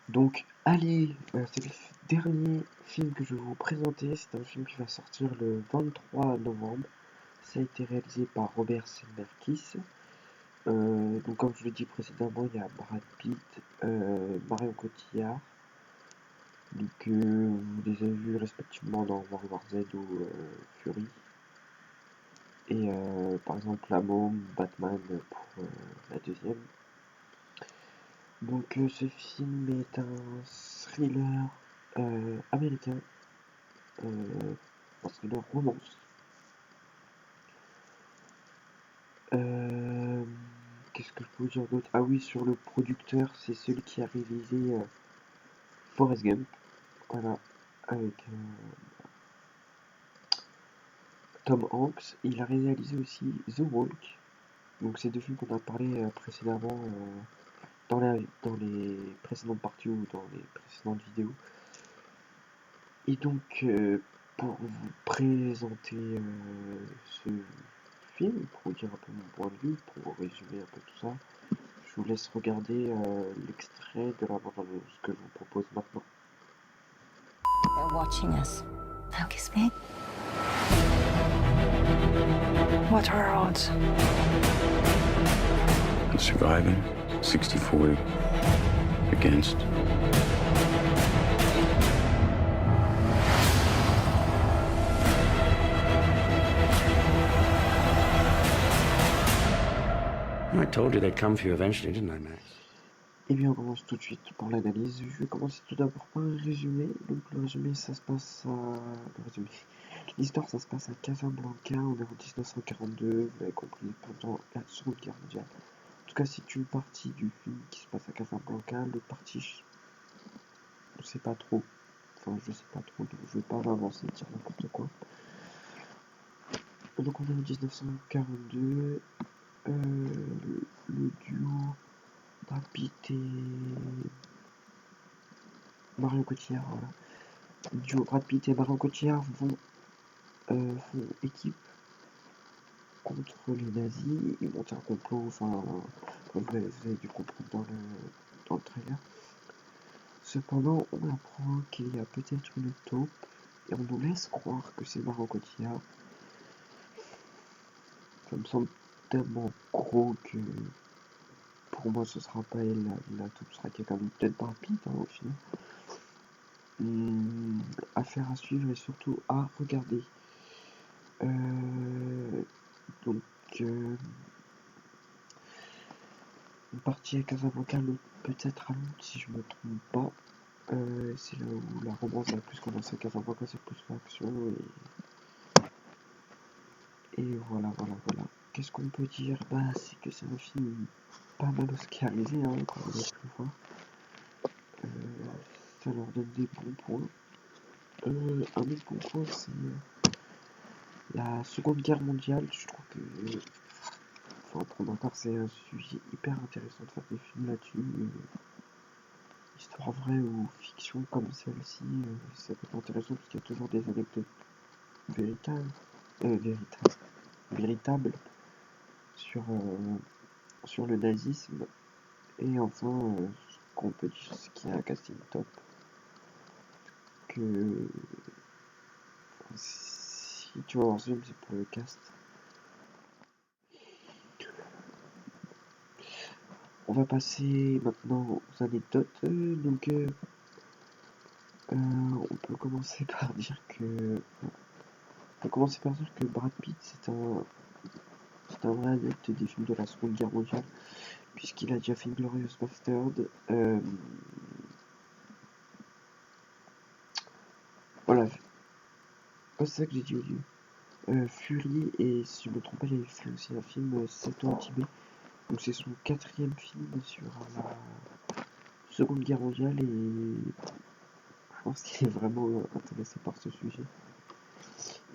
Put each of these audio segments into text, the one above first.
Donc, allez, c'est le dernier film que je vais vous présenter. C'est un film qui va sortir le 23 novembre. Ça a été réalisé par Robert Zemeckis. Donc, comme je l'ai dit précédemment, il y a Brad Pitt, Marion Cotillard. Donc, vous les avez vus respectivement dans World War Z ou Fury. Et par exemple, La Môme, Batman pour la deuxième. Donc, ce film est un thriller américain, un thriller romance. Qu'est-ce que je peux vous dire d'autre? Ah oui, sur le producteur, c'est celui qui a réalisé Forrest Gump, voilà, avec Tom Hanks. Il a réalisé aussi The Walk. Donc c'est deux films qu'on a parlé précédemment dans les précédentes parties ou dans les précédentes vidéos. Et donc pour vous présenter ce film, pour vous dire un peu mon point de vue, pour vous résumer un peu tout ça, je vous laisse regarder l'extrait de la bande-annonce que je vous propose maintenant. They're watching us. Focus me. What are our odds? Surviving 60-40 against. I told you they'd come for you eventually, didn't I, Max? Et bien on commence tout de suite pour l'analyse. Je vais commencer tout d'abord par un résumé. Donc le résumé ça se passe à... Le résumé. L'histoire ça se passe à Casablanca, on est en 1942, vous l'avez compris, pendant la Seconde Guerre mondiale. En tout cas c'est une partie du film qui se passe à Casablanca, l'autre partie je sais pas trop. Enfin je sais pas trop, donc je vais pas m'avancer, dire n'importe quoi. Donc on est en 1942, le duo Brad Pitt et Marion Cotillard, voilà. Le duo Brad Pitt et Marion Cotillard font équipe contre les nazis, ils montent un complot, enfin, comme vous avez dû comprendre dans le trailer. Cependant, on apprend qu'il y a peut-être une taupe, et on nous laisse croire que c'est Marion Cotillard. Ça me semble tellement gros que pour moi ce sera pas elle, la taupe sera quelqu'un d'autre, peut-être Brad Pitt hein, au final. Affaire à suivre et surtout à regarder. Donc une partie à Casablanca, l'autre peut-être à Londres si je me trompe pas. C'est là où la romance a plus commencé à Casablanca, c'est plus l'action et voilà. Qu'est-ce qu'on peut dire? Bah c'est que c'est un film pas mal oscarisé hein, comme on a pu le voir. Ça leur donne des bons points. Un autre bon point c'est la Seconde Guerre mondiale. Je trouve que enfin, pour ma part c'est un sujet hyper intéressant de faire des films là-dessus. Histoire vraie ou fiction comme celle-ci, ça peut être intéressant parce qu'il y a toujours des anecdotes véritables sur le nazisme. Et enfin, ce qu'on peut dire, c'est qu'il y a un casting top. Que si tu vas voir ce film, c'est pour le cast. On va passer maintenant aux anecdotes. On peut commencer par dire que Brad Pitt c'est un vrai adepte des films de la Seconde Guerre mondiale, puisqu'il a déjà fait Glorious Bastard. Voilà, c'est ça que j'ai dit au lieu. Fury, et si je me trompe pas, il avait fait aussi un film 7 ans au Tibet. Donc c'est son 4e film sur la Seconde Guerre mondiale, et je pense qu'il est vraiment intéressé par ce sujet.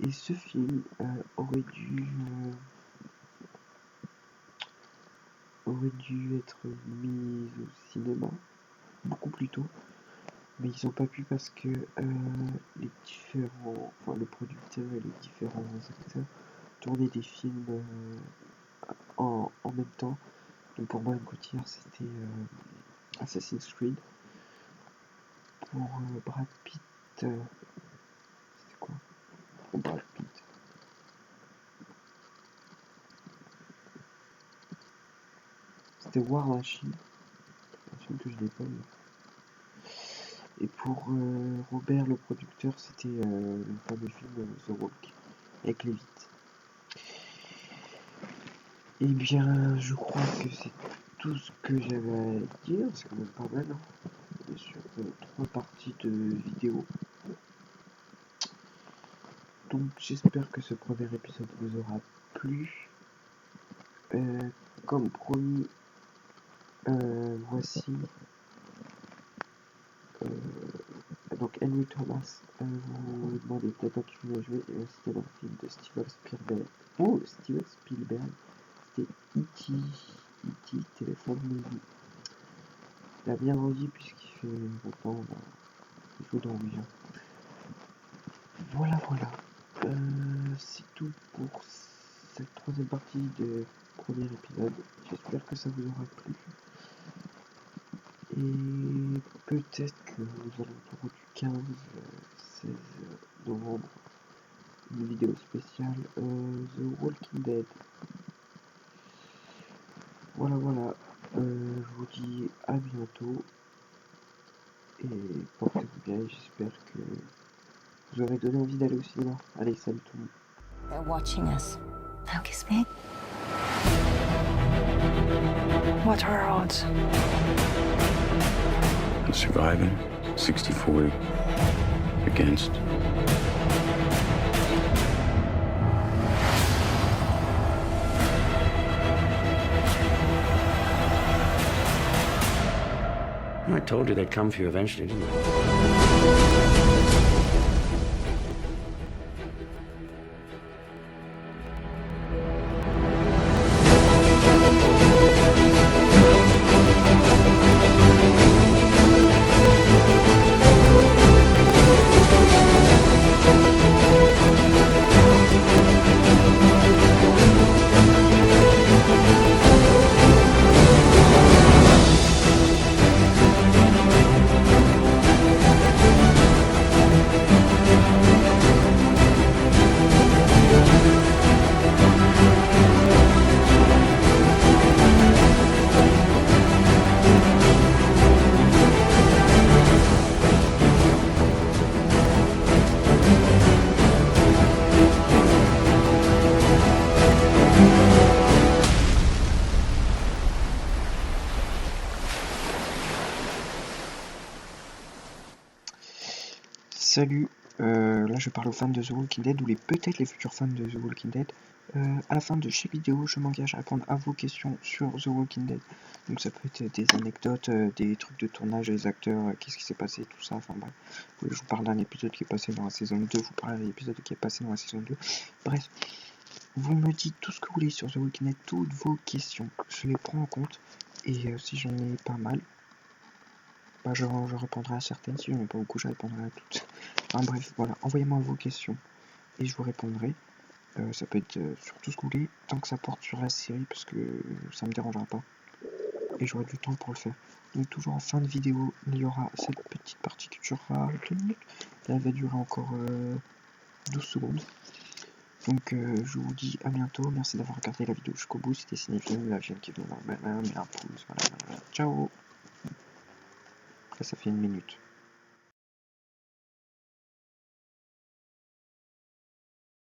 Et ce film aurait dû être mis au cinéma beaucoup plus tôt, mais ils n'ont pas pu parce que le producteur et les différents acteurs tournaient des films en même temps. Donc pour moi, Marion Cotillard c'était Assassin's Creed, pour Brad Pitt, c'était quoi? Pour Brad Pitt. C'était War Machine, un film que je n'ai pas vu. Et pour Robert le producteur, c'était le fameux film The Walk, avec Lévite. Eh bien, je crois que c'est tout ce que j'avais à dire, c'est quand même pas mal, hein, sur 3 parties de vidéo. Donc j'espère que ce premier épisode vous aura plu. Comme promis, voici donc Henry Thomas, vous vous demandez peut-être à qui il a joué, c'était dans le film de Steven Spielberg. Oh, Steven Spielberg, c'était E.T. Téléphone Movie. Il a bien grandi puisqu'il fait maintenant, il joue dans Vision. Voilà. C'est tout pour cette 3e partie de premier épisode. J'espère que ça vous aura plu. Et peut-être que aux alentours du 15-16 novembre, une vidéo spéciale The Walking Dead. Voilà. Je vous dis à bientôt. Et portez-vous bien. J'espère que vous aurez donné envie d'aller au cinéma. Allez, salut tout le monde. They're watching us. Focus me. What are our odds? Surviving 60-40 against. I told you they'd come for you eventually, didn't I? Salut, là je parle aux fans de The Walking Dead ou peut-être les futurs fans de The Walking Dead. À la fin de chaque vidéo, je m'engage à répondre à vos questions sur The Walking Dead. Donc ça peut être des anecdotes, des trucs de tournage, des acteurs, qu'est-ce qui s'est passé, tout ça. Enfin bref, je vous parle d'un épisode qui est passé dans la saison 2, je vous parle d'un épisode qui est passé dans la saison 2. Bref, vous me dites tout ce que vous voulez sur The Walking Dead, toutes vos questions. Je les prends en compte et si j'en ai pas mal, bah, je répondrai à certaines, si j'en ai pas beaucoup, je répondrai à toutes. Enfin bref, voilà, envoyez-moi vos questions et je vous répondrai. Ça peut être sur tout ce que vous voulez, tant que ça porte sur la série, parce que ça me dérangera pas. Et j'aurai du temps pour le faire. Donc toujours en fin de vidéo, il y aura cette petite partie qui durera 2 minutes. Elle va durer encore 12 secondes. Donc je vous dis à bientôt, merci d'avoir regardé la vidéo jusqu'au bout. C'était Cinéphile, la chaîne qui donne un pouce, voilà. Ciao. Là ça fait 1 minute.